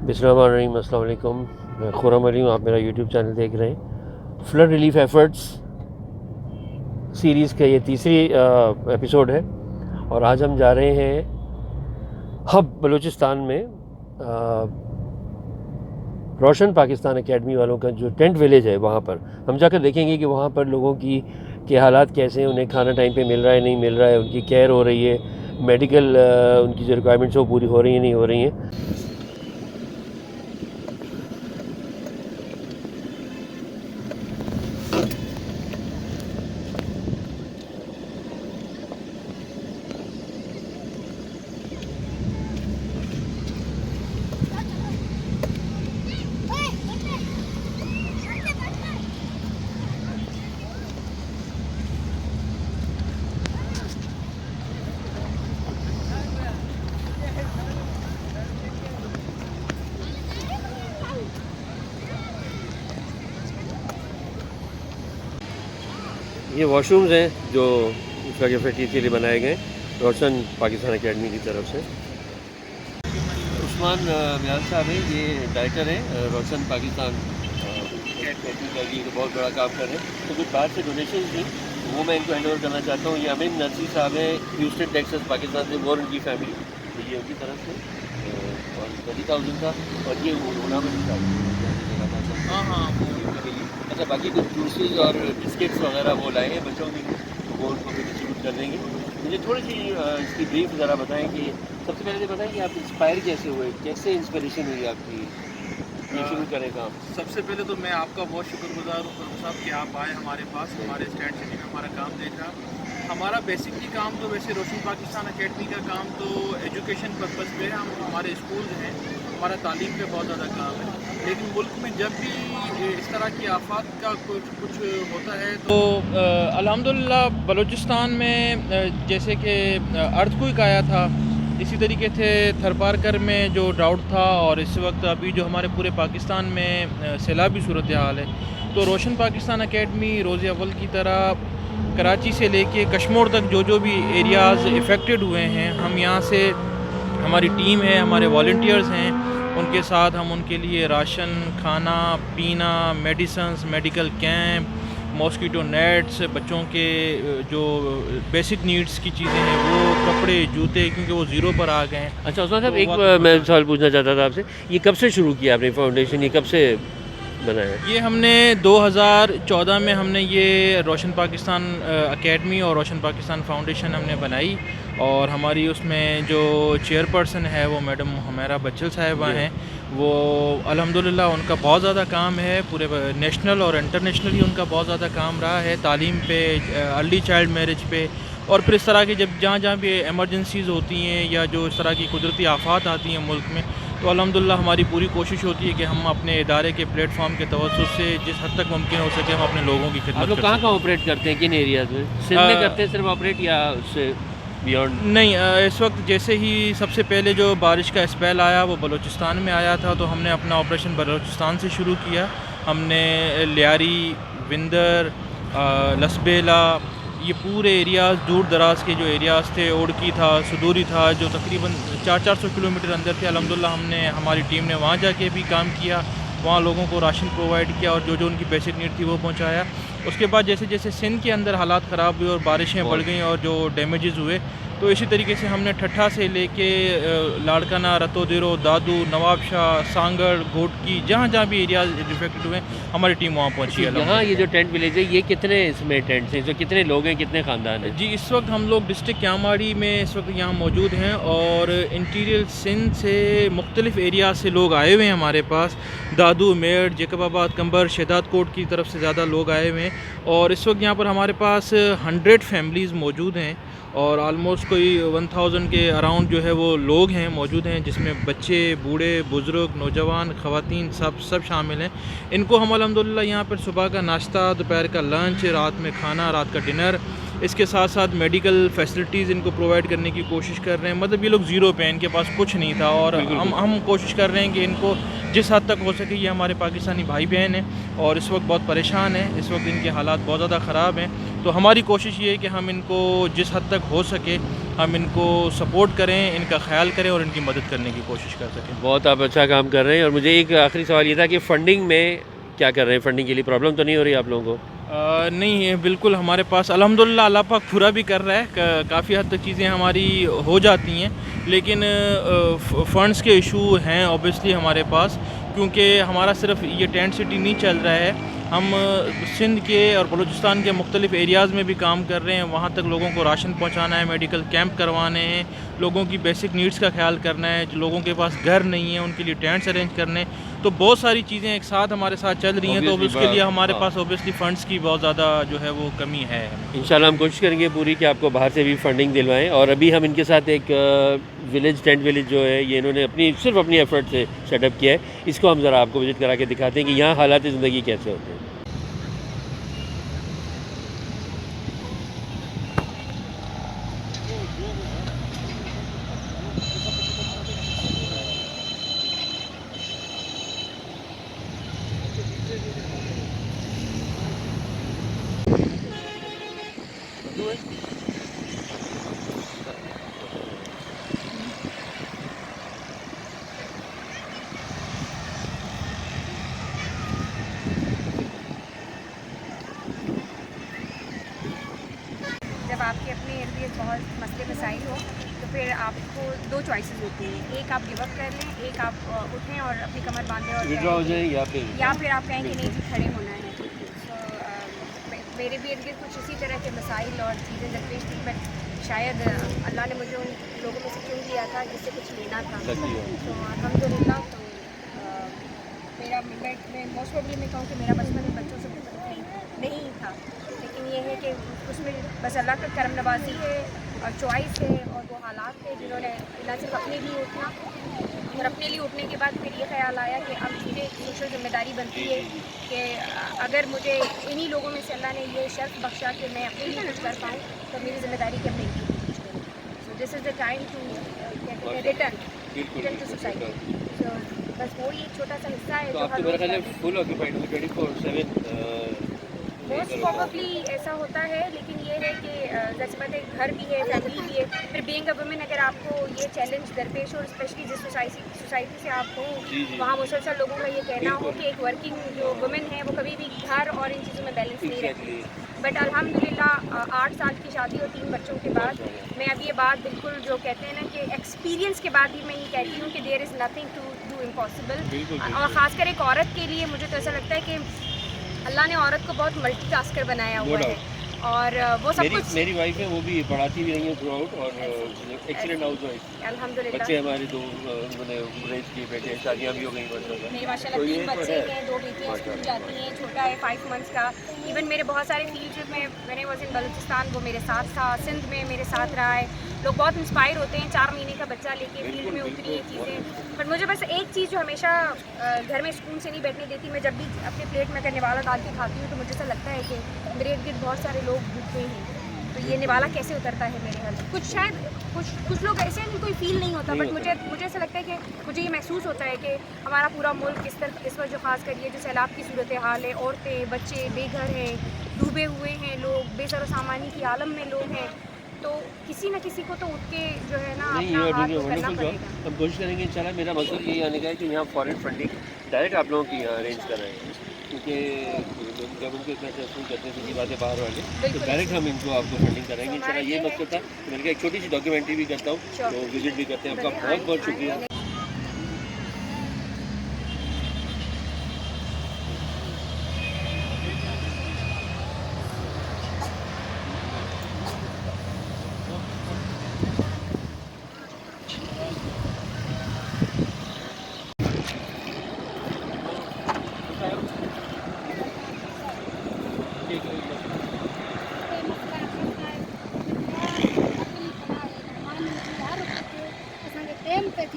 बिस्मिल्लाहिर्रहमानिर्रहीम, अस्सलाम वालेकुम। मैं खुर्रम अली हूँ, आप मेरा यूट्यूब चैनल देख रहे हैं। फ़्लड रिलीफ एफ़र्ट्स सीरीज़ का ये तीसरी एपिसोड है और आज हम जा रहे हैं हब बलूचिस्तान में रोशन पाकिस्तान एकेडमी वालों का जो टेंट विलेज है वहाँ पर हम जाकर देखेंगे कि वहाँ पर लोगों की के हालात कैसे हैं, उन्हें खाना टाइम पे मिल रहा है नहीं मिल रहा है, उनकी केयर हो रही है, मेडिकल उनकी जो रिक्वायरमेंट्स हैं वो पूरी हो रही हैं नहीं हो रही हैं। ये वॉशरूम्स हैं जो उसका फैसिलिटी के लिए बनाए गए रोशन पाकिस्तान एकेडमी की तरफ से। उस्मान मियां साहब हैं, ये डायरेक्टर हैं रोशन पाकिस्तान एकेडमी का, ये बहुत बड़ा काम कर रहे हैं। तो कुछ बाहर से डोनेशन थी वो मैं इनको हैंड ओवर करना चाहता हूँ। ये अमीन नरसी साहब हैं, ह्यूस्टन टेक्सास पाकिस्तान से, और उनकी फैमिली, तो ये उनकी तरफ से और 30,000 था। और ये ओला में अच्छा, बाकी कुछ जूसेस और बिस्किट्स वगैरह वो लाए हैं बच्चों के, वो उनको भी डिस्ट्रीब्यूट कर देंगे। मुझे थोड़ी सी इसकी ब्रीफ ज़रा बताएं कि सबसे पहले तो बताएं कि आप इंस्पायर कैसे हुए, कैसे इंस्पिरेशन हुई आपकी ये शुरू करें काम। सबसे पहले तो मैं आपका बहुत शुक्रगुजार हूँ खुर्रम साहब कि आप आए हमारे पास, हमारे स्टैंड सिटी में हमारा काम देखा। हमारा बेसिकली काम तो वैसे रोशन पाकिस्तान एकेडमी का काम तो एजुकेशन पर्पज़ पे है। हम हमारे स्कूल हैं, हमारा तालीम पे बहुत ज़्यादा काम है। लेकिन मुल्क में जब भी इस तरह की आफात का कुछ होता है तो अल्हम्दुलिल्लाह बलूचिस्तान में जैसे कि अर्थक्वेक आया था, इसी तरीके से थरपारकर में जो ड्राउट था, और इस वक्त अभी जो हमारे पूरे पाकिस्तान में सैलाबी सूरत हाल है, तो रोशन पाकिस्तान एकेडमी रोज़ अव्वल की तरह कराची से लेके कश्मीर तक जो भी एरियाज़ इफ़ेक्टेड हुए हैं, हम यहाँ से हमारी टीम है, हमारे वॉलंटियर्स हैं, उनके साथ हम उनके लिए राशन, खाना पीना, medicines, medical camp, mosquito nets, बच्चों के जो बेसिक नीड्स की चीज़ें हैं वो कपड़े जूते, क्योंकि वो ज़ीरो पर आ गए हैं। अच्छा उस्मान साहब, तो एक मैं सवाल पूछना चाहता था आपसे, ये कब से शुरू किया आपने फाउंडेशन, ये कब से बनाया? ये हमने 2014 में हमने ये रोशन पाकिस्तान एकेडमी और रोशन पाकिस्तान फाउंडेशन हमने बनाई, और हमारी उसमें जो चेयरपर्सन है वो मैडम हुमैरा बच्चल साहिबा हैं। वो अल्हम्दुलिल्लाह उनका बहुत ज़्यादा काम है, पूरे नेशनल और इंटरनेशनली उनका बहुत ज़्यादा काम रहा है, तालीम पे, अर्ली चाइल्ड मैरिज पे, और फिर इस तरह की जब जहाँ भी एमरजेंसीज़ होती हैं या जो इस तरह की कुदरती आफात आती हैं मुल्क में, तो अल्हम्दुलिल्लाह हमारी पूरी कोशिश होती है कि हम अपने इदारे के प्लेटफॉर्म के तवज्जुह से जिस हद तक मुमकिन हो सके हम अपने लोगों की खिदमत आप लोग कहाँ ऑपरेट करते हैं, किन एरियाज़ में? सिंध में करते हैं सिर्फ ऑपरेट, या उससे बियॉन्ड? नहीं, इस वक्त जैसे ही सबसे पहले जो बारिश का स्पेल आया वो बलूचिस्तान में आया था, तो हमने अपना ऑपरेशन बलूचिस्तान से शुरू किया। हमने लियारी, विंदर, लसबेला, ये पूरे एरियाज़, दूर दराज के जो एरियाज़ थे, ओडकी था, सुदूरी था, जो तकरीबन 400 किलोमीटर अंदर थे, अल्हम्दुलिल्लाह हमने, हमारी टीम ने वहाँ जाके भी काम किया, वहाँ लोगों को राशन प्रोवाइड किया और जो उनकी बेसिक नीड थी वो पहुँचाया। उसके बाद जैसे जैसे सिंध के अंदर हालात ख़राब हुए और बारिशें बढ़ गई और जो डैमेजेस हुए, तो इसी तरीके से हमने ठट्ठा से लेके लाड़काना, रतोदिरो, दादू, नवाब शाह, सांगड़, घोटकी, जहाँ भी एरियाज इफेक्टेड हुए हमारी टीम वहाँ पहुँची है। यहाँ ये जो टेंट विलेज है, ये कितने इसमें टेंट्स हैं, तो कितने लोग हैं, कितने ख़ानदान हैं? जी, इस वक्त हम लोग डिस्ट्रिक्ट क्यामाड़ी में इस वक्त यहाँ मौजूद हैं, और इंटीरियर सिंध से मुख्तलिफ़ एरिया से लोग आए हुए हैं हमारे पास। दादू, मेड़, जैकबाबाद, कंबर, शहदाद कोट की तरफ से ज़्यादा लोग आए हुए हैं, और इस वक्त यहाँ पर हमारे पास 100 फैमिलीज़ मौजूद हैं, और आलमोस्ट कोई 1000 के अराउंड जो है वो लोग हैं मौजूद हैं, जिसमें बच्चे, बूढ़े, बुज़ुर्ग, नौजवान, ख़वातीन सब शामिल हैं। इनको हम अल्हम्दुलिल्लाह यहाँ पर सुबह का नाश्ता, दोपहर का लंच, रात में खाना, रात का डिनर, इसके साथ साथ मेडिकल फैसिलिटीज़ इनको प्रोवाइड करने की कोशिश कर रहे हैं। मतलब ये लोग ज़ीरो पे हैं, इनके पास कुछ नहीं था, और हम कोशिश कर रहे हैं कि इनको जिस हद तक हो सके, ये हमारे पाकिस्तानी भाई बहन हैं और इस वक्त बहुत परेशान हैं, इस वक्त इनके हालात बहुत ज़्यादा ख़राब हैं। तो हमारी कोशिश ये है कि हम इनको जिस हद तक हो सके हम इनको सपोर्ट करें, इनका ख्याल करें और इनकी मदद करने की कोशिश कर सकें। बहुत आप अच्छा काम कर रहे हैं। और मुझे एक आखिरी सवाल ये था कि फ़ंडिंग में क्या कर रहे हैं? फ़ंडिंग के लिए प्रॉब्लम तो नहीं हो रही आप लोगों को? नहीं है, बिल्कुल हमारे पास अल्हम्दुलिल्लाह अल्लाह पाक पूरा भी कर रहा है, काफ़ी हद तक चीज़ें हमारी हो जाती हैं, लेकिन फ़ंड्स के इशू हैं ऑब्वियसली हमारे पास, क्योंकि हमारा सिर्फ ये टेंट सिटी नहीं चल रहा है, हम सिंध के और बलूचिस्तान के मुख्तलिफ़ एरियाज़ में भी काम कर रहे हैं। वहाँ तक लोगों को राशन पहुँचाना है, मेडिकल कैंप करवाने हैं, लोगों की बेसिक नीड्स का ख्याल करना है, जो लोगों के पास घर नहीं है उनके लिए टेंट्स अरेंज करने, तो बहुत सारी चीज़ें एक साथ हमारे साथ चल रही हैं। तो अब उसके लिए हमारे पास ऑब्वियसली फ़ंड्स की बहुत ज़्यादा जो है वो कमी है। इंशाल्लाह हम कोशिश करेंगे पूरी कि आपको बाहर से भी फंडिंग दिलवाएं। और अभी हम इनके साथ एक विलेज टेंट विलेज जो है ये इन्होंने सिर्फ अपनी एफर्ट से सेटअप किया है, इसको हम ज़रा आपको विजिट करा के दिखाते हैं कि यहाँ हालात ज़िंदगी कैसे होते हैं। जब आपके अपने इर्द गिर्द बहुत मसले मसाइल हो तो फिर आपको दो चॉइसेस होती हैं, एक आप गिव अप कर लें, एक आप उठें और अपनी कमर बांधें और विड्रॉ हो जाए या फिर आप कहें कि नहीं जी खड़े होना है। सो मेरे भी इर्द गिर्द कुछ इसी तरह के मसाइल और चीज़ें दरपेश थी, बट शायद अल्लाह ने मुझे उन लोगों में से चुन लिया था जिससे कुछ लेना था। तो अल्हम्दुलिल्लाह, तो मेरा मैं मोस्ट प्रॉब्ली में कहूँ कि मेरा बचपन में बच्चों से नहीं था, लेकिन ये है कि उसमें बस अल्लाह का करम नवाजी है और चॉइस है और वो हालात थे जिन्होंने ना सिर्फ अपने लिए उठना, और अपने लिए उठने के बाद फिर ये ख्याल आया कि अब मुझे सोशल जिम्मेदारी बनती है कि अगर मुझे इन्हीं लोगों में से अल्लाह ने ये शर्फ बख्शा कि मैं अपने लिए कुछ कर पाऊँ, तो मेरी जिम्मेदारी कि अपने लिए कुछ करूँ। So this is the time to return to society. So बस वो एक छोटा सा हिस्सा है। तो आपके मेरा ख्याल है फुल ऑक्यूपाइड होगी 24/7। मोस्ट प्रॉबली ऐसा होता है, लेकिन ये है कि जैसे बात है, घर भी है, फैमिली भी है, फिर बीइंग अ वुमेन अगर आपको ये चैलेंज दरपेश हो, स्पेशली जिस सोसाइटी से आप हो, वहाँ मुसलसल लोगों का ये कहना हो कि एक वर्किंग जो वुमेन है वो कभी भी घर और इन चीज़ों में बैलेंस नहीं रखती। बट अल्हम्दुलिल्लाह 8 साल की शादी और 3 बच्चों के बाद मैं अब ये बात बिल्कुल जो कहते हैं ना कि एक्सपीरियंस के बाद ही मैं ये कहती हूँ कि there is nothing to do impossible. और ख़ासकर एक औरत के लिए मुझे तो ऐसा लगता है कि अल्लाह ने औरत को बहुत मल्टीटास्कर बनाया हुआ है, और वो सब कुछ। मेरी वाइफ है, वो भी पढ़ाती भी रही है थ्रू आउट, और एक्सीलेंट हाउस वाइफ। अल्हम्दुलिल्लाह बच्चे हमारे 2 मैंने रेस की बेटे, शादियाँ भी हो गई मतलब। मेरे माशाल्लाह 3 बच्चे हैं, 2 बेटियाँ स्कूल जाती हैं, छोटा है 5 मंथ्स का। इवन मेरे बहुत सारे फील्ड ट्रिप में मैंने वॉज इन बलूचिस्तान, वो मेरे साथ था, सिंध में मेरे साथ रहा है। लोग बहुत इंस्पायर होते हैं, 4 महीने का बच्चा लेके फील्ड में उतरी ये चीज़ें। बट मुझे बस एक चीज़ जो हमेशा घर में सुकून से नहीं बैठने देती, मैं जब भी अपने प्लेट में अगर निवाला डाल के खाती हूँ तो मुझे ऐसा लगता है कि मेरे इर्द गिर्द बहुत सारे लोग भूखे हैं, तो ये निवाला कैसे उतरता है मेरे घर। कुछ शायद कुछ लोग ऐसे हैं जिनको फील नहीं होता, बट मुझे ऐसा लगता है कि मुझे ये महसूस होता है कि हमारा पूरा मुल्क इस वक्त जो खास कर ये जो सैलाब की सूरत हाल है, औरतें बच्चे बेघर हैं, डूबे हुए हैं लोग, बेसर सामानी की आलम में लोग हैं, तो किसी न किसी को तो उठ के जो है ना अपना हाथ तो करना पड़ेगा। हम कोशिश करेंगे इंशाल्लाह। मेरा मकसद यही आने का है कि यहाँ फॉरेन फंडिंग डायरेक्ट आप लोगों की अरेंज कराएं, क्योंकि जब उनको इतना टेस्टिंग करते हैं बातें बाहर वाले, तो डायरेक्ट हम इनको आपको फंडिंग कराएंगे इंशाल्लाह। ये मकसद था। मैंने एक छोटी सी डॉक्यूमेंट्री भी करता हूँ, तो विजिट भी करते हैं। आपका बहुत बहुत शुक्रिया।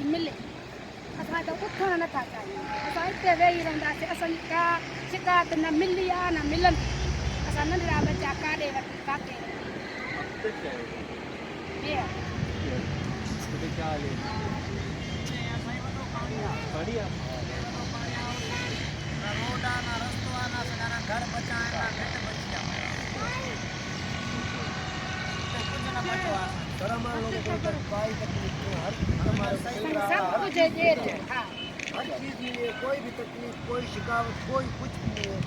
मिले असां त उथण नथा चाहियूं, असां हिते वेही रहंदासीं, असांजी का शिकायत न मिली आहे न मिलंदी। असां नंढड़ा बच्चा काॾे वठी काके ये क्या हाल है? बढ़िया। सब कुछ है ये हाँ हर चीज़ नहीं है, कोई भी तकलीफ, कोई शिकावत, कोई कुछ भी नहीं है।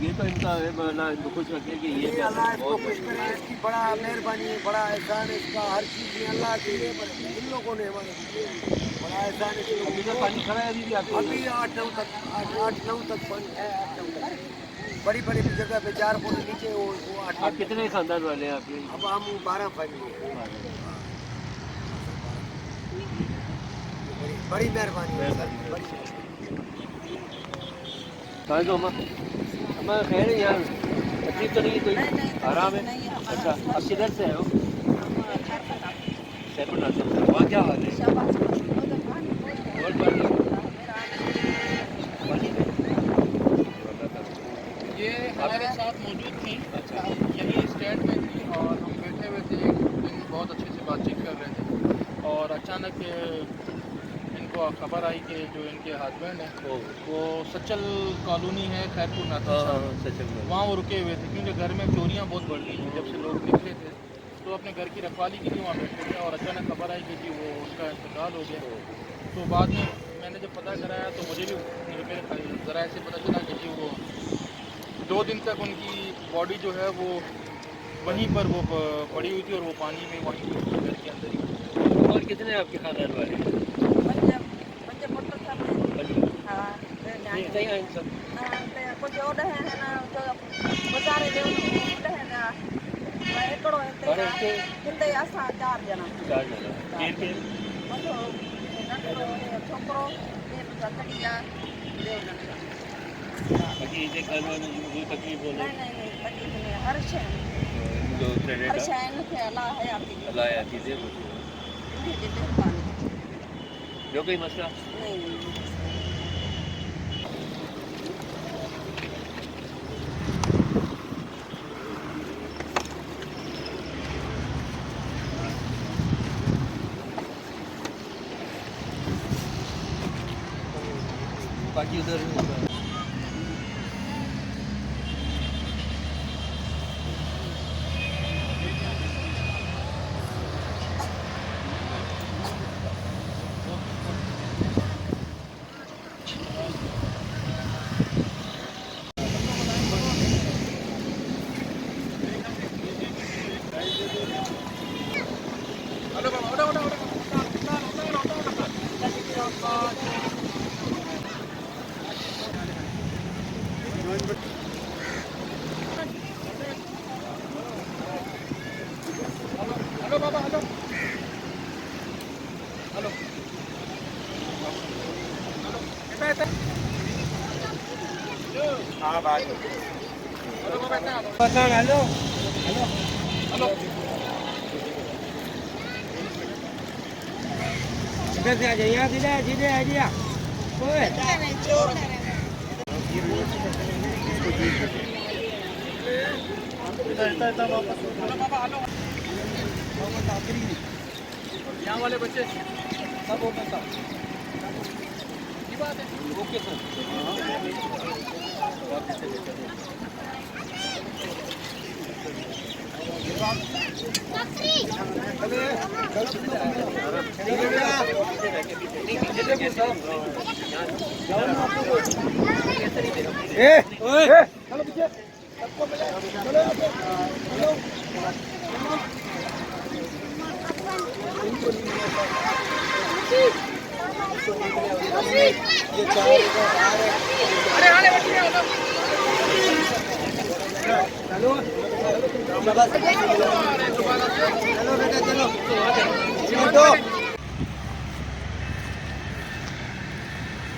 ये तो इनका है, अल्लाह इनको खुश रखे कि ये क्या अल्लाह इसको बहुत खुश करे, इसकी बड़ा मेहरबानी है, बड़ा एहसान है इसका, हर चीज़ में अल्लाह के लिए इन लोगों ने हमारे बड़ा एहसान है। अभी तो पानी खड़ा है अभी भी आपके अभी 8-9 तक पानी है, 8-9 तक बड़ी बड़ी जगह पे 4 फुट नीचे वो 8। आप कितने खानदान वाले हैं आपके? अब हम 12 फैमिली है। बड़ी मेहरबानी है सर, बड़ी कहाँ को अम्मा खैर है यार, तकलीफ तो नहीं है कोई? आराम है? अच्छा, अब किधर से है हो? सैफुल नासिर से। वहाँ क्या हाल है? बहुत पानी में? ये हमारे साथ मौजूद थी, अच्छा। यही स्टैंड में थी और हम बैठे हुए थे, एक दिन बहुत अच्छे से बातचीत कर रहे थे और अचानक इनको खबर आई कि जो इनके हस्बैंड हैं वो सचल कॉलोनी है खैरपुर नासिर हाँ साहब, सच में। वहाँ वो रुके हुए थे क्योंकि घर में चोरियाँ बहुत बढ़ गई थी। जब से लोग निकले थे तो अपने घर की रखवाली के लिए वहाँ बैठे थे और अचानक खबर आई कि जी वो उनका इंतकाल हो गया। तो बाद में मैंने जब पता कराया तो मुझे भी मेरे ज़रा ऐसे पता चला कि जी वो 2 दिन तक उनकी बॉडी जो है वो वहीं पर वो पड़ी हुई थी और वो पानी में वहीं घर के अंदर ही। और कितने आपके खानदान वाले? नहीं आए सब। और इसके 4 जना। बाकी इसे खाना में जो तकलीफ हो रही जो क्रेडिट अल्लाह आती है जो कोई मसला बाकी उधर यहाँ वाले बच्चे सब ओपन था। ये बात है। Okay sir.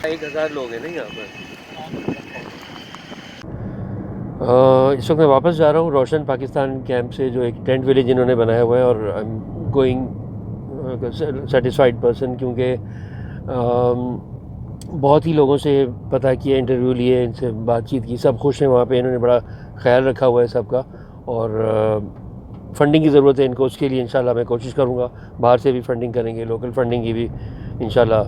एक 1000 लोग हैं ना यहाँ पर। इस वक्त मैं वापस जा रहा हूँ रोशन पाकिस्तान कैंप से, जो एक टेंट विलेज इन्होंने बनाया हुआ है, और I am going satisfied person, क्योंकि बहुत ही लोगों से पता किया, इंटरव्यू लिए, इनसे बातचीत की, सब खुश हैं वहाँ पे। इन्होंने बड़ा ख्याल रखा हुआ है सबका, और फंडिंग की ज़रूरत है इनको, उसके लिए इंशाल्लाह मैं कोशिश करूँगा। बाहर से भी फंडिंग करेंगे, लोकल फंडिंग की भी इंशाल्लाह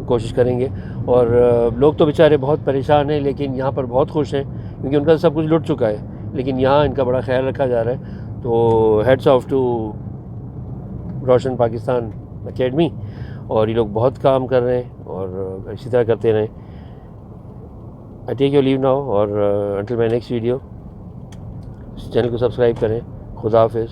कोशिश करेंगे। और लोग तो बेचारे बहुत परेशान हैं, लेकिन यहाँ पर बहुत खुश हैं क्योंकि उनका सब कुछ लुट चुका है, लेकिन यहाँ इनका बड़ा ख्याल रखा जा रहा है। तो heads off to Roshan Pakistan academy, और ये लोग बहुत काम कर रहे हैं और इसी तरह करते रहें। I take your leave now, और until my next video channel को सब्सक्राइब करें। खुदा हाफिज़।